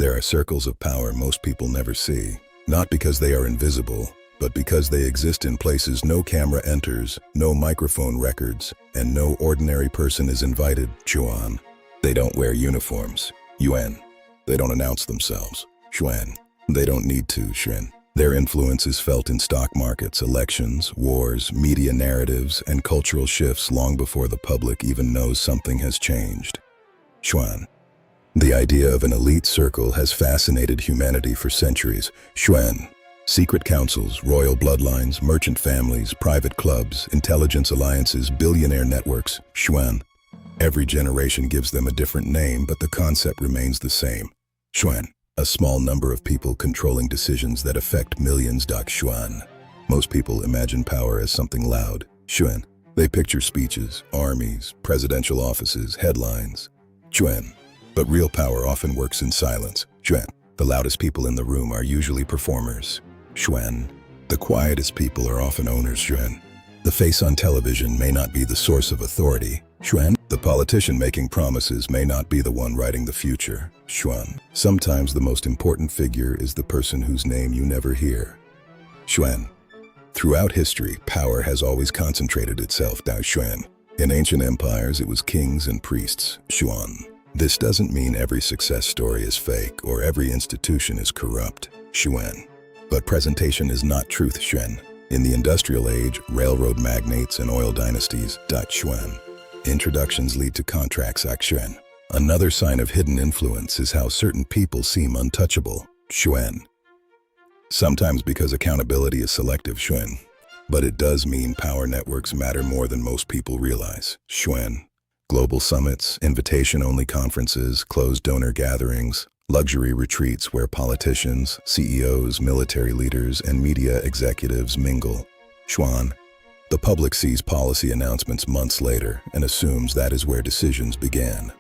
There are circles of power most people never see, not because they are invisible, but because they exist in places no camera enters, no microphone records, and no ordinary person is invited. Xuan. They don't wear uniforms. Yuan. They don't announce themselves. Xuan. They don't need to. Xuan. Their influence is felt in stock markets, elections, wars, media narratives, and cultural shifts long before the public even knows something has changed. Xuan. The idea of an elite circle has fascinated humanity for centuries. Xuan. Secret councils, royal bloodlines, merchant families, private clubs, intelligence alliances, billionaire networks. Xuan. Every generation gives them a different name, but the concept remains the same. Xuan. A small number of people controlling decisions that affect millions. Xuan. Most people imagine power as something loud. Xuan. They picture speeches, armies, presidential offices, headlines. Xuan. But real power often works in silence. Xuan. The loudest people in the room are usually performers. Xuan. The quietest people are often owners. Xuan. The face on television may not be the source of authority. Xuan. The politician making promises may not be the one writing the future. Xuan. Sometimes the most important figure is the person whose name you never hear. Xuan. Throughout history, power has always concentrated itself. Xuan. In ancient empires, it was kings and priests. Xuan. This doesn't mean every success story is fake or every institution is corrupt. Xuan. But presentation is not truth. Xuan. In the industrial age, railroad magnates and oil dynasties. Xuan. Introductions lead to contracts. Xuan. Another sign of hidden influence is how certain people seem untouchable. Xuan. Sometimes because accountability is selective. Xuan. But it does mean power networks matter more than most people realize. Xuan. Global summits, invitation-only conferences, closed donor gatherings, luxury retreats where politicians, CEOs, military leaders, and media executives mingle. Xuan. The public sees policy announcements months later and assumes that is where decisions began.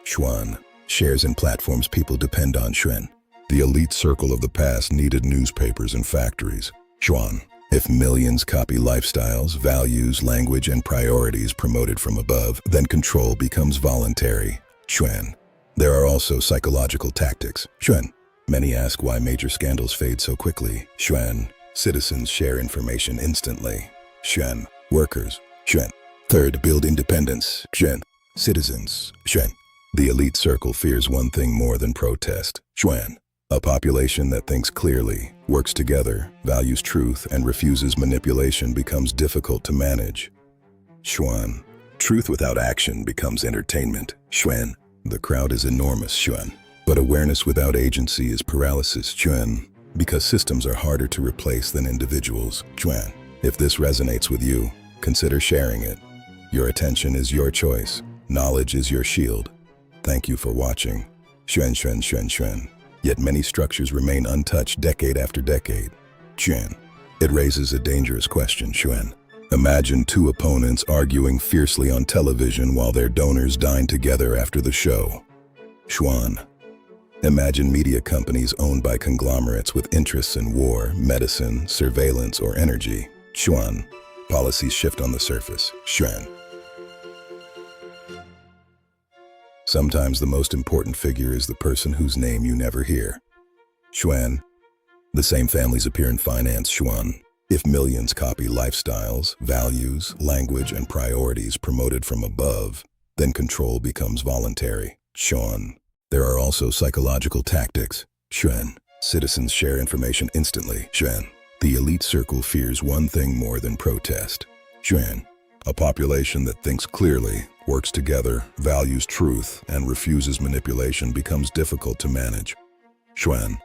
Xuan. Shares in platforms people depend on. Xuan. The elite circle of the past needed newspapers and factories. Xuan. If millions copy lifestyles, values, language, and priorities promoted from above, then control becomes voluntary. Xuan. There are also psychological tactics. Xuan. Many ask why major scandals fade so quickly. Xuan. Citizens share information instantly. Xuan. Workers. Xuan. Third, build independence. Xuan. Citizens. Xuan. The elite circle fears one thing more than protest. Xuan. A population that thinks clearly, works together, values truth, and refuses manipulation becomes difficult to manage. Xuan. Truth without action becomes entertainment. Xuan. The crowd is enormous. Xuan. But awareness without agency is paralysis. Xuan. Because systems are harder to replace than individuals. Xuan. If this resonates with you, consider sharing it. Your attention is your choice. Knowledge is your shield. Thank you for watching. Xuan, Xuan, Xuan, Xuan. Yet many structures remain untouched decade after decade. Xuan. It raises a dangerous question. Xuan. Imagine two opponents arguing fiercely on television while their donors dine together after the show. Xuan. Imagine media companies owned by conglomerates with interests in war, medicine, surveillance, or energy. Xuan. Policies shift on the surface. Xuan. Sometimes the most important figure is the person whose name you never hear. Xuan. The same families appear in finance. Xuan. If millions copy lifestyles, values, language, and priorities promoted from above, then control becomes voluntary. Xuan. There are also psychological tactics. Xuan. Citizens share information instantly. Xuan. The elite circle fears one thing more than protest. Xuan. A population that thinks clearly, works together, values truth, and refuses manipulation becomes difficult to manage. Xuan.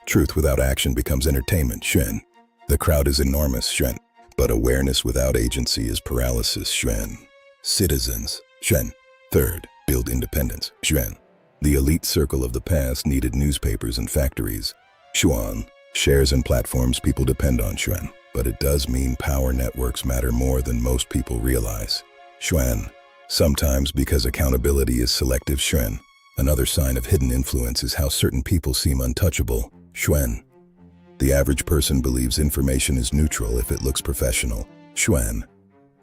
Truth without action becomes entertainment. Xuan. The crowd is enormous. Xuan. But awareness without agency is paralysis. Xuan. Citizens. Xuan. Third, build independence. Xuan. The elite circle of the past needed newspapers and factories. Xuan. Shares and platforms people depend on. Xuan. But it does mean power networks matter more than most people realize. Xuan. Sometimes because accountability is selective. Xuan. Another sign of hidden influence is how certain people seem untouchable. Xuan. The average person believes information is neutral if it looks professional. Xuan.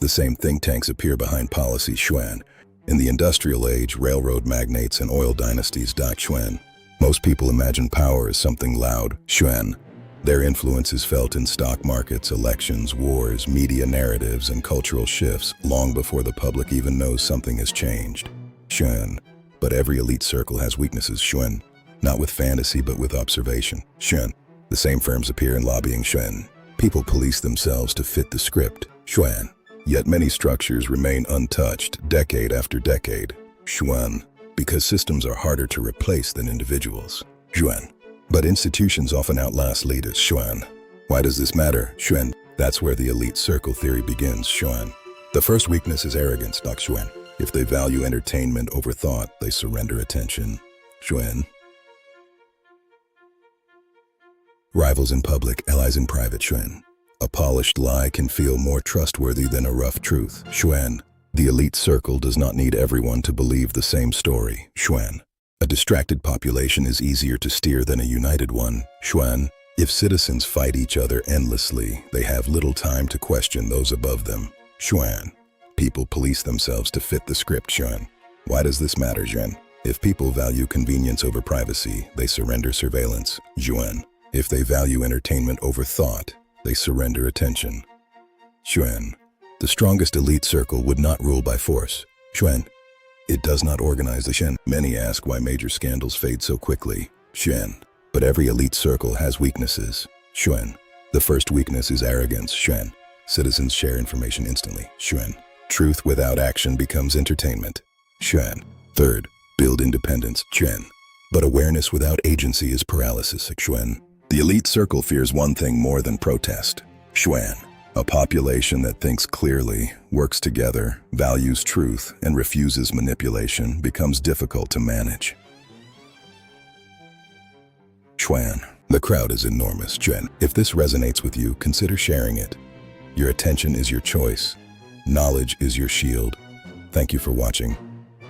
The same think tanks appear behind policy. Xuan. In the industrial age, railroad magnates and oil dynasties. Xuan. Most people imagine power as something loud, Xuan. Their influence is felt in stock markets, elections, wars, media narratives, and cultural shifts long before the public even knows something has changed. Xuan. But every elite circle has weaknesses, Xuan. Not with fantasy, but with observation, Xuan. The same firms appear in lobbying, Xuan. People police themselves to fit the script, Xuan. Yet many structures remain untouched decade after decade, Xuan. Because systems are harder to replace than individuals, Xuan. But institutions often outlast leaders, Xuan. Why does this matter, Xuan? That's where the elite circle theory begins, Xuan. The first weakness is arrogance, Doc Xuan. If they value entertainment over thought, they surrender attention, Xuan. Rivals in public, allies in private, Xuan. A polished lie can feel more trustworthy than a rough truth, Xuan. The elite circle does not need everyone to believe the same story, Xuan. A distracted population is easier to steer than a united one, Xuan. If citizens fight each other endlessly, they have little time to question those above them, Xuan. People police themselves to fit the script, Xuan. Why does this matter, Xuan? If people value convenience over privacy, they surrender surveillance, Xuan. If they value entertainment over thought, they surrender attention, Xuan. The strongest elite circle would not rule by force, Xuan. It does not organize the Xuan. Many ask why major scandals fade so quickly, Xuan. But every elite circle has weaknesses, Xuan. The first weakness is arrogance, Xuan. Citizens share information instantly, Xuan. Truth without action becomes entertainment, Xuan. Third, build independence, Xuan. But awareness without agency is paralysis, Xuan. The elite circle fears one thing more than protest, Xuan. A population that thinks clearly, works together, values truth, and refuses manipulation becomes difficult to manage. Xuan. The crowd is enormous, Xuan. If this resonates with you, consider sharing it. Your attention is your choice. Knowledge is your shield. Thank you for watching.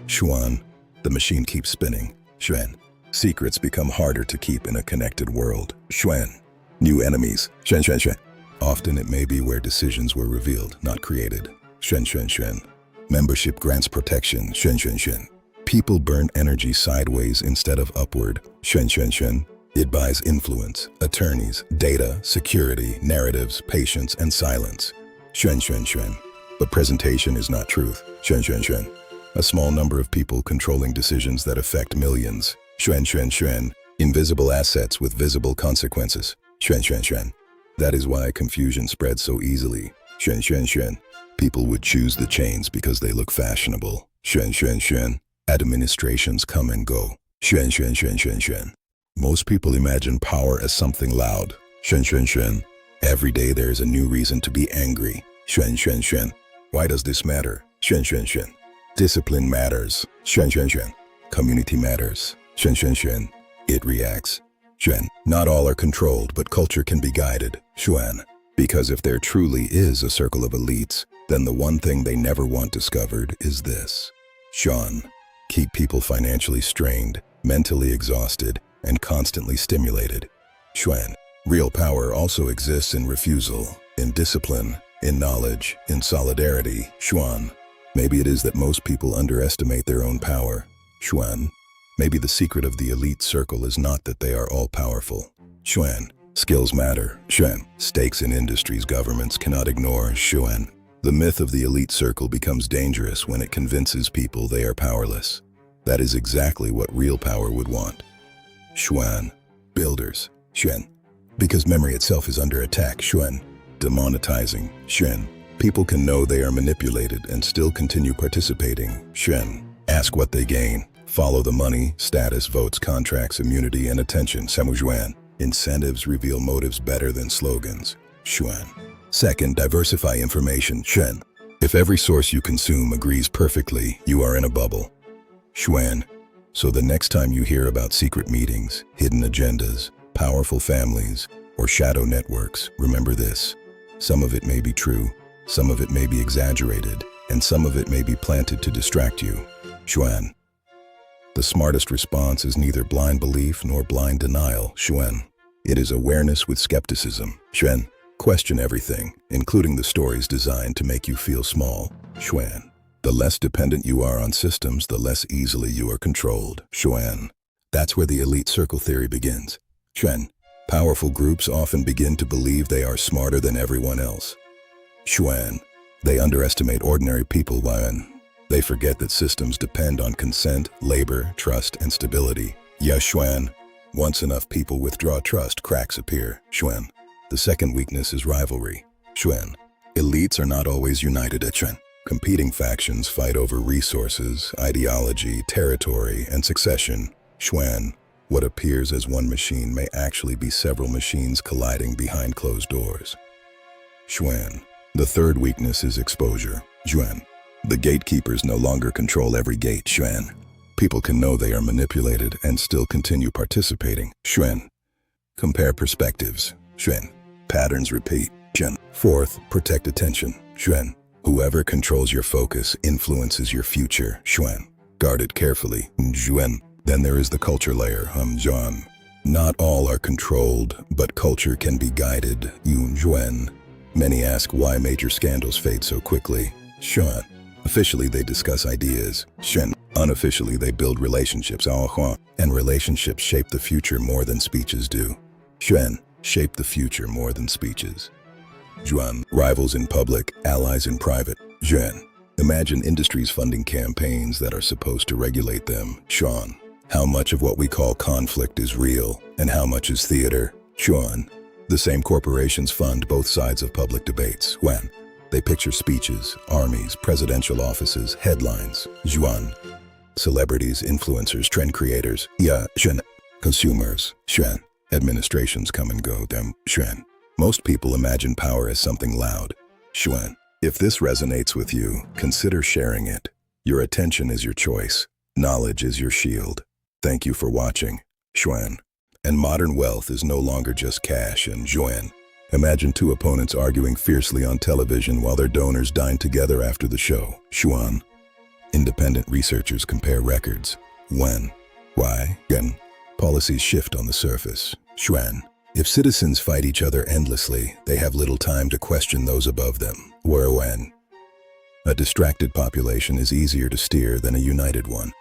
Xuan. The machine keeps spinning, Xuan. Secrets become harder to keep in a connected world, Xuan. New enemies, Xuan. Often it may be where decisions were revealed, not created, Xuan. Membership grants protection, Xuan. People burn energy sideways instead of upward, Xuan. It buys influence, attorneys, data, security, narratives, patience, and silence, Xuan. But presentation is not truth, Xuan. A small number of people controlling decisions that affect millions, Xuan. Invisible assets with visible consequences, Xuan. That is why confusion spreads so easily, Xuan. People would choose the chains because they look fashionable, Xuan. Administrations come and go, Xuan. Most people imagine power as something loud, Xuan. Every day there is a new reason to be angry, Xuan. Why does this matter, Xuan? Discipline matters, Xuan. Community matters, Xuan. It reacts, Xuan. Not all are controlled, but culture can be guided, Xuan. Because if there truly is a circle of elites, then the one thing they never want discovered is this, Xuan. Keep people financially strained, mentally exhausted, and constantly stimulated, Xuan. Real power also exists in refusal, in discipline, in knowledge, in solidarity, Xuan. Maybe it is that most people underestimate their own power, Xuan. Maybe the secret of the elite circle is not that they are all-powerful, Xuan. Skills matter, Xuan. Stakes in industries governments cannot ignore, Xuan. The myth of the elite circle becomes dangerous when it convinces people they are powerless. That is exactly what real power would want, Xuan. Builders, Xuan. Because memory itself is under attack, Xuan. Demonetizing, Xuan. People can know they are manipulated and still continue participating, Xuan. Ask what they gain. Follow the money, status, votes, contracts, immunity, and attention, Xuan. Incentives reveal motives better than slogans, Xuan. Second, diversify information, Xuan. If every source you consume agrees perfectly, you are in a bubble, Xuan. So the next time you hear about secret meetings, hidden agendas, powerful families, or shadow networks, remember this. Some of it may be true, some of it may be exaggerated, and some of it may be planted to distract you, Xuan. The smartest response is neither blind belief nor blind denial, Xuan. It is awareness with skepticism, Xuan. Question everything, including the stories designed to make you feel small, Xuan. The less dependent you are on systems, the less easily you are controlled, Xuan. That's where the elite circle theory begins. Xuan. Powerful groups often begin to believe they are smarter than everyone else. Xuan. They underestimate ordinary people. Yuan. They forget that systems depend on consent, labor, trust, and stability. Xuan. Once enough people withdraw trust, cracks appear. Xuan. The second weakness is rivalry. Xuan. Elites are not always united at Xuan. Competing factions fight over resources, ideology, territory, and succession. Xuan. What appears as one machine may actually be several machines colliding behind closed doors. Xuan. The third weakness is exposure. Xuan. The gatekeepers no longer control every gate. Xuan. People can know they are manipulated and still continue participating. Xuan. Compare perspectives. Xuan. Patterns repeat. Xuan. Fourth, protect attention. Xuan. Whoever controls your focus influences your future. Xuan. Guard it carefully. Xuan. Then there is the culture layer. Xuan. Not all are controlled, but culture can be guided. Xuan. Many ask why major scandals fade so quickly. Xuan. Officially, they discuss ideas. Xuan. Unofficially, they build relationships. And relationships shape the future more than speeches do. Xuan. Shape the future more than speeches. Xuan. Rivals in public, allies in private. Xuan. Imagine industries funding campaigns that are supposed to regulate them. Xuan. How much of what we call conflict is real, and how much is theater? Xuan. The same corporations fund both sides of public debates. Xuan. They picture speeches, armies, presidential offices, headlines. Xuan. Celebrities, influencers, trend creators. Xuan. Consumers. Xuan. Administrations come and go. Xuan. Most people imagine power as something loud. Xuan. If this resonates with you, consider sharing it. Your attention is your choice. Knowledge is your shield. Thank you for watching. Xuan. And modern wealth is no longer just cash and Xuan. Imagine two opponents arguing fiercely on television while their donors dine together after the show. Xuan. Independent researchers compare records. When? Why? Again. Policies shift on the surface. Xuan. If citizens fight each other endlessly, they have little time to question those above them. When? A distracted population is easier to steer than a united one.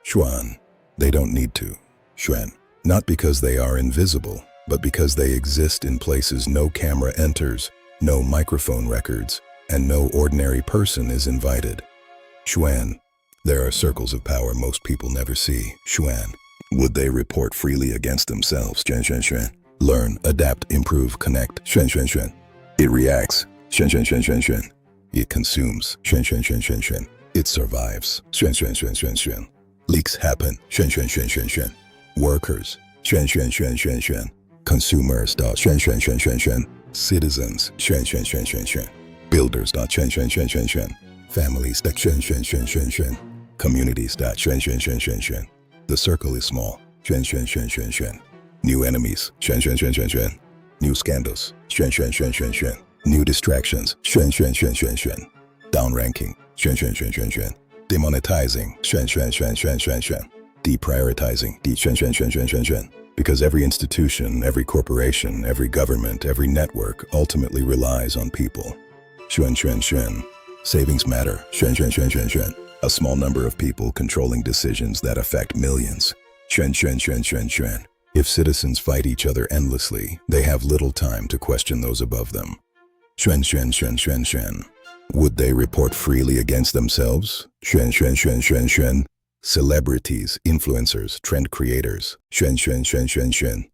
Xuan. They don't need to. Xuan. Not because they are invisible, but because they exist in places no camera enters, no microphone records, and no ordinary person is invited. Xuan. There are circles of power most people never see. Xuan. Would they report freely against themselves? Xuan. Learn, adapt, improve, connect. Xuan. It reacts. Xuan. It consumes. Xuan. It survives. Xuan. Leaks happen. Xuan. Workers. Xuan. Consumers. Xuan. Citizens. Xuan. Builders. Xuan. Families. Xuan. Communities. Xuan. The circle is small. Xuan. New enemies. Xuan. New scandals. Xuan. New distractions. Xuan. Downranking. Xuan. Demonetizing. Xuan. Deprioritizing. Xuan. Because every institution, every corporation, every government, every network ultimately relies on people. Xuan. Savings matter. Xuan. A small number of people controlling decisions that affect millions. Xuan. If citizens fight each other endlessly, they have little time to question those above them. Xuan. Would they report freely against themselves? Xuan. Celebrities, influencers, trend creators. Xuan.